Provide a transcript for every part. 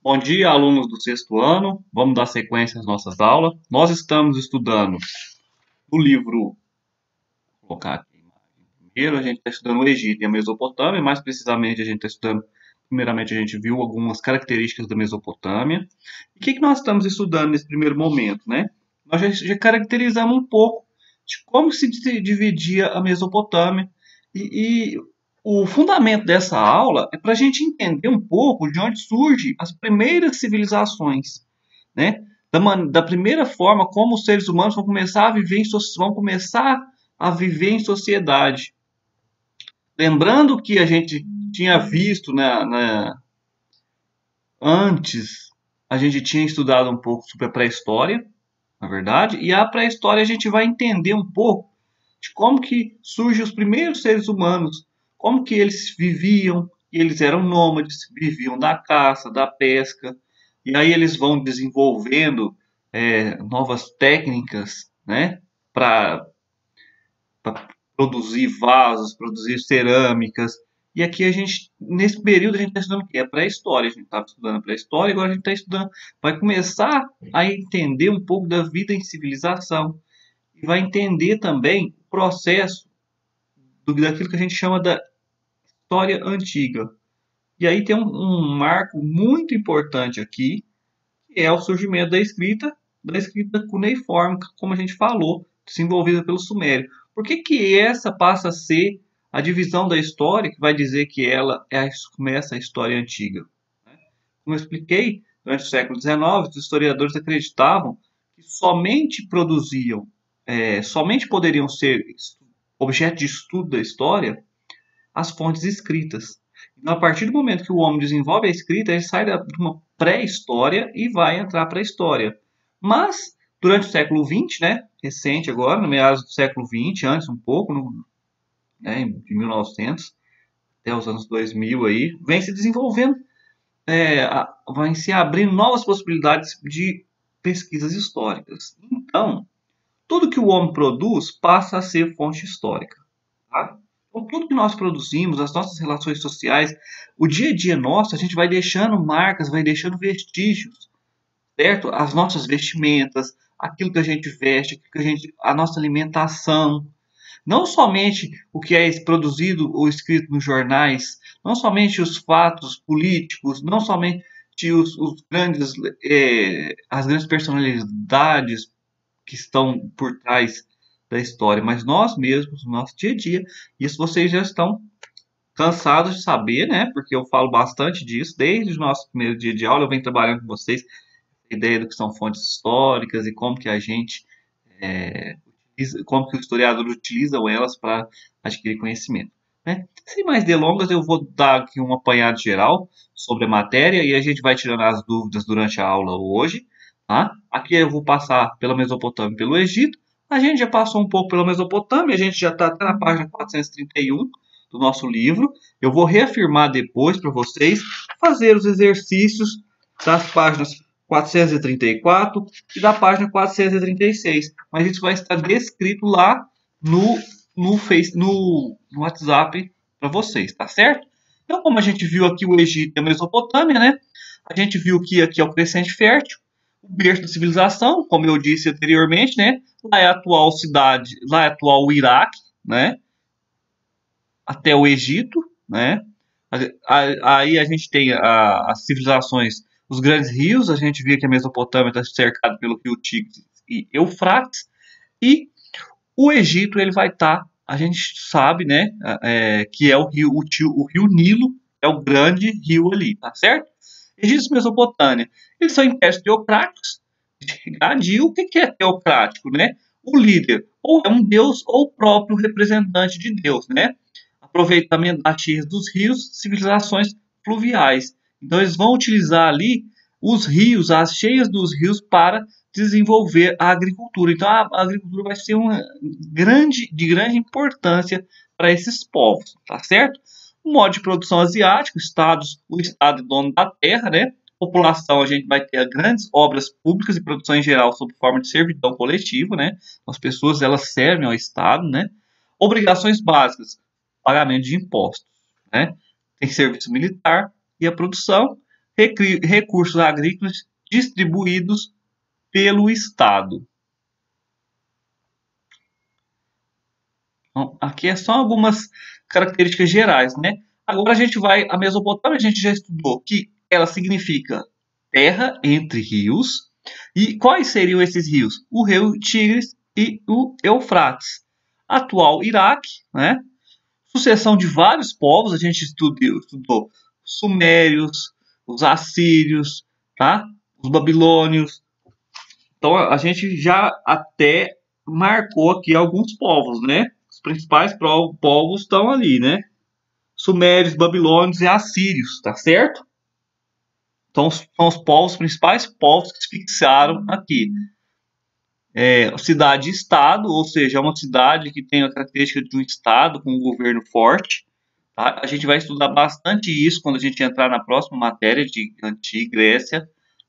Bom dia, alunos do sexto ano. Vamos dar sequência às nossas aulas. Nós estamos estudando o livro, vou colocar aqui, primeiro a gente está estudando o Egito e a Mesopotâmia, mais precisamente a gente está estudando, primeiramente a gente viu algumas características da Mesopotâmia. E o que nós estamos estudando nesse primeiro momento, né? Nós já caracterizamos um pouco de como se dividia a Mesopotâmia e o fundamento dessa aula é para a gente entender um pouco de onde surgem as primeiras civilizações, né? Da primeira forma como os seres humanos vão começar a viver em sociedade. Lembrando que a gente tinha visto antes, a gente tinha estudado um pouco sobre a pré-história, na verdade, e a pré-história a gente vai entender um pouco de como que surgem os primeiros seres humanos, como que eles viviam, eles eram nômades, viviam da caça, da pesca, e aí eles vão desenvolvendo novas técnicas, né, para produzir vasos, produzir cerâmicas. E aqui a gente, nesse período, a gente está estudando o quê? A pré-história. A gente estava estudando a pré-história, agora a gente está estudando, vai começar a entender um pouco da vida em civilização. E vai entender também o processo daquilo que a gente chama da história antiga. E aí tem um marco muito importante aqui, que é o surgimento da escrita cuneiforme, como a gente falou, desenvolvida pelo Sumério. Por que que essa passa a ser a divisão da história que vai dizer que começa a história antiga? Como eu expliquei, durante o século XIX, os historiadores acreditavam que somente poderiam ser objeto de estudo da história as fontes escritas. Então, a partir do momento que o homem desenvolve a escrita, ele sai de uma pré-história e vai entrar para a história. Mas, durante o século XX, né, recente agora, no meados do século XX, antes um pouco, de 1900 até os anos 2000 aí, vem se desenvolvendo, vai se abrindo novas possibilidades de pesquisas históricas. Então, tudo que o homem produz passa a ser fonte histórica. Tá? Então, tudo que nós produzimos, as nossas relações sociais, o dia a dia nosso, a gente vai deixando marcas, vai deixando vestígios, certo? As nossas vestimentas, aquilo que a gente veste, a nossa alimentação, não somente o que é produzido ou escrito nos jornais, não somente os fatos políticos, não somente as grandes personalidades que estão por trás da história, mas nós mesmos, no nosso dia a dia. Isso vocês já estão cansados de saber, né? Porque eu falo bastante disso desde o nosso primeiro dia de aula. Eu venho trabalhando com vocês a ideia do que são fontes históricas e como que a gente como que os historiadores utilizam elas para adquirir conhecimento. Né? Sem mais delongas, eu vou dar aqui um apanhado geral sobre a matéria e a gente vai tirando as dúvidas durante a aula hoje. Tá? Aqui eu vou passar pela Mesopotâmia e pelo Egito. A gente já passou um pouco pela Mesopotâmia, a gente já está até na página 431 do nosso livro. Eu vou reafirmar depois para vocês fazer os exercícios das páginas 434 e da página 436. Mas isso vai estar descrito lá no WhatsApp para vocês, tá certo? Então, como a gente viu aqui o Egito e a Mesopotâmia, né? A gente viu que aqui é o crescente fértil, o berço da civilização, como eu disse anteriormente, né? Lá é a atual cidade, lá é atual o Iraque, né? Até o Egito, né? Aí a gente tem as civilizações, os grandes rios, a gente vê que a Mesopotâmia está cercada pelo rio Tigre e Eufrates, e o Egito ele vai estar, a gente sabe, né, que é o rio Nilo, é o grande rio ali, tá certo? Egito e Mesopotâmia, eles são impérios teocráticos, e o que é teocrático, né? O líder, ou é um deus, ou o próprio representante de Deus, né? Aproveitamento das cheias dos rios, civilizações fluviais. Então eles vão utilizar ali os rios, as cheias dos rios para desenvolver a agricultura. Então a agricultura vai ser de grande importância para esses povos, tá certo? O modo de produção asiático, o estado é dono da terra, né? População, a gente vai ter grandes obras públicas e produção em geral sob forma de servidão coletiva, né? As pessoas elas servem ao Estado, né? Obrigações básicas, pagamento de impostos, né? Tem serviço militar e a produção recursos agrícolas distribuídos pelo Estado. Então, aqui é só algumas características gerais, né? Agora a Mesopotâmia a gente já estudou que ela significa terra entre rios. E quais seriam esses rios? O rio Tigres e o Eufrates. Atual Iraque, né? Sucessão de vários povos, a gente estudou os sumérios, os assírios, tá? Os babilônios. Então a gente já até marcou aqui alguns povos, né? Os principais povos estão ali, né? Sumérios, babilônios e assírios, tá certo? Então são os povos, principais povos que se fixaram aqui. Cidade-estado, ou seja, é uma cidade que tem a característica de um estado com um governo forte. Tá? A gente vai estudar bastante isso quando a gente entrar na próxima matéria de Antiga Grécia.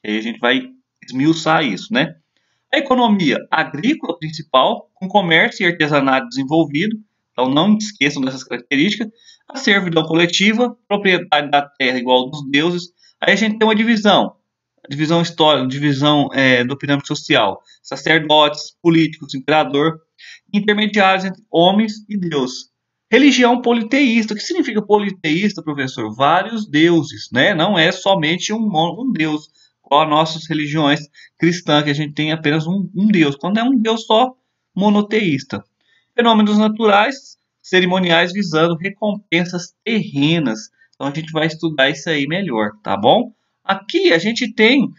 Aí a gente vai esmiuçar isso, né? A economia agrícola principal, com comércio e artesanato desenvolvido. Então não esqueçam dessas características. A servidão coletiva, propriedade da terra igual dos deuses. Aí a gente tem uma divisão histórica, divisão do pirâmide social. Sacerdotes, políticos, imperador, intermediários entre homens e Deus. Religião politeísta. O que significa politeísta, professor? Vários deuses, né? Não é somente um Deus, igual as nossas religiões cristãs, que a gente tem apenas um Deus. Quando é um Deus só, monoteísta. Fenômenos naturais, cerimoniais visando recompensas terrenas. Então a gente vai estudar isso aí melhor, tá bom? Aqui a gente tem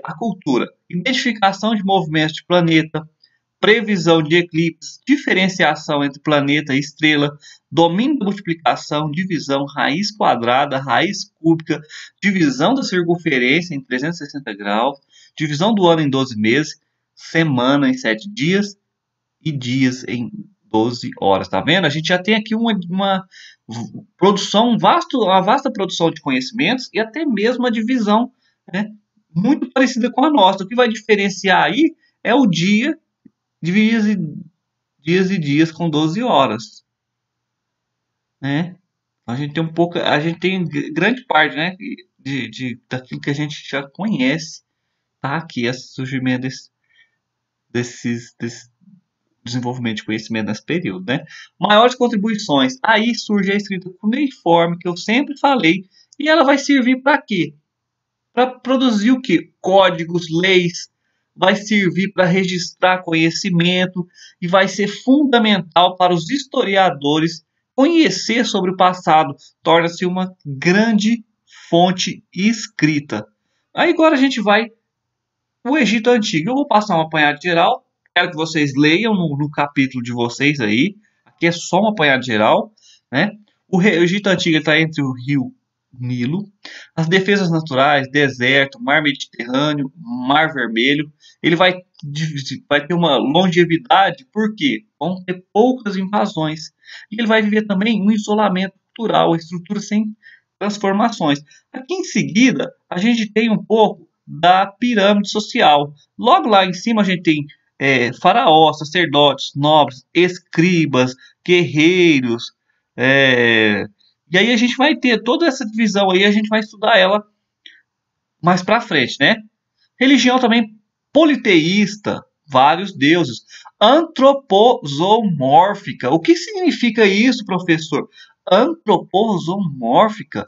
a cultura, identificação de movimentos de planeta, previsão de eclipses, diferenciação entre planeta e estrela, domínio da multiplicação, divisão, raiz quadrada, raiz cúbica, divisão da circunferência em 360 graus, divisão do ano em 12 meses, semana em 7 dias e dias em 12 horas. Tá vendo? A gente já tem aqui uma produção, uma vasta produção de conhecimentos e até mesmo uma divisão, né, muito parecida com a nossa. O que vai diferenciar aí é o dia, dias e dias com 12 horas, né? A gente tem a gente tem grande parte, né, daquilo que a gente já conhece, tá? Aqui esse surgimento desse desenvolvimento de conhecimento nesse período, né? Maiores contribuições. Aí surge a escrita cuneiforme, que eu sempre falei, e ela vai servir para quê? Para produzir o quê? Códigos, leis, vai servir para registrar conhecimento e vai ser fundamental para os historiadores conhecer sobre o passado. Torna-se uma grande fonte escrita. Aí agora a gente vai o Egito Antigo. Eu vou passar um apanhado geral. Quero que vocês leiam no capítulo de vocês aí. Aqui é só um apanhado geral, né? O Egito Antigo está entre o rio Nilo, as defesas naturais, deserto, mar Mediterrâneo, mar Vermelho. Ele vai ter uma longevidade, porque vão ter poucas invasões. E ele vai viver também um isolamento cultural, estrutura sem transformações. Aqui em seguida, a gente tem um pouco da pirâmide social. Logo lá em cima a gente tem faraós, sacerdotes, nobres, escribas, guerreiros. E aí a gente vai ter toda essa divisão aí, a gente vai estudar ela mais pra frente, né? Religião também politeísta, vários deuses. Antroposomórfica. O que significa isso, professor? Antroposomórfica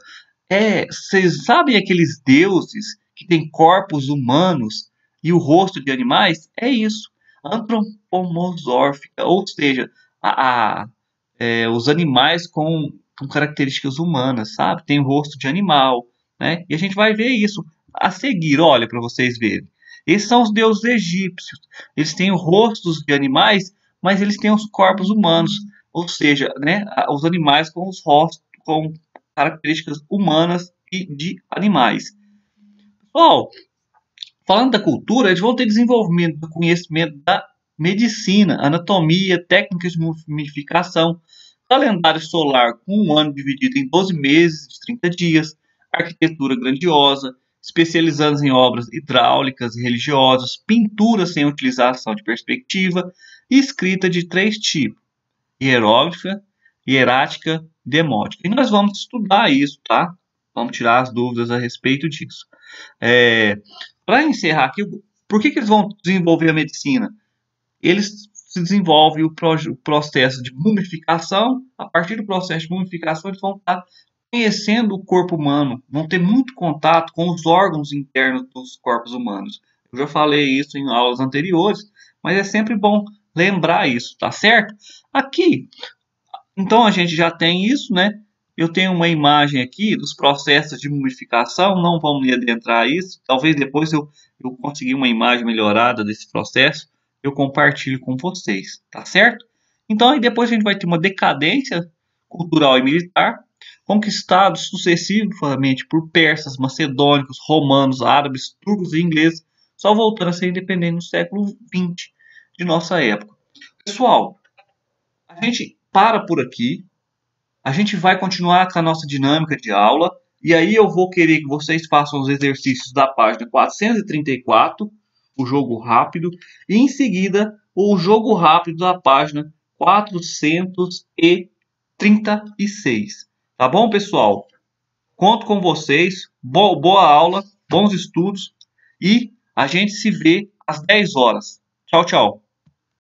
vocês sabem aqueles deuses que têm corpos humanos e o rosto de animais? É isso, antropomorfórfica, ou seja, os animais com características humanas, sabe? Tem o rosto de animal, né? E a gente vai ver isso a seguir, olha, para vocês verem. Esses são os deuses egípcios. Eles têm rostos de animais, mas eles têm os corpos humanos, ou seja, né, os animais com os rostos, com características humanas e de animais. Pessoal, falando da cultura, eles vão ter desenvolvimento do conhecimento da medicina, anatomia, técnicas de mumificação, calendário solar com um ano dividido em 12 meses de 30 dias, arquitetura grandiosa, especializando em obras hidráulicas e religiosas, pintura sem utilização de perspectiva e escrita de 3 tipos: hieróglifa, hierática, demótica. E nós vamos estudar isso, tá? Vamos tirar as dúvidas a respeito disso. Para encerrar aqui, por que eles vão desenvolver a medicina? Eles se desenvolvem o processo de mumificação. A partir do processo de mumificação, eles vão estar conhecendo o corpo humano, vão ter muito contato com os órgãos internos dos corpos humanos. Eu já falei isso em aulas anteriores, mas é sempre bom lembrar isso, tá certo? Aqui, então a gente já tem isso, né? Eu tenho uma imagem aqui dos processos de mumificação, não vamos me adentrar isso. Talvez depois eu conseguir uma imagem melhorada desse processo, eu compartilho com vocês, tá certo? Então aí depois a gente vai ter uma decadência cultural e militar, conquistados sucessivamente por persas, macedônicos, romanos, árabes, turcos e ingleses, só voltando a ser independente no século XX de nossa época. Pessoal, a gente para por aqui. A gente vai continuar com a nossa dinâmica de aula. E aí eu vou querer que vocês façam os exercícios da página 434, o jogo rápido. E em seguida, o jogo rápido da página 436. Tá bom, pessoal? Conto com vocês. Boa aula, bons estudos. E a gente se vê às 10 horas. Tchau, tchau.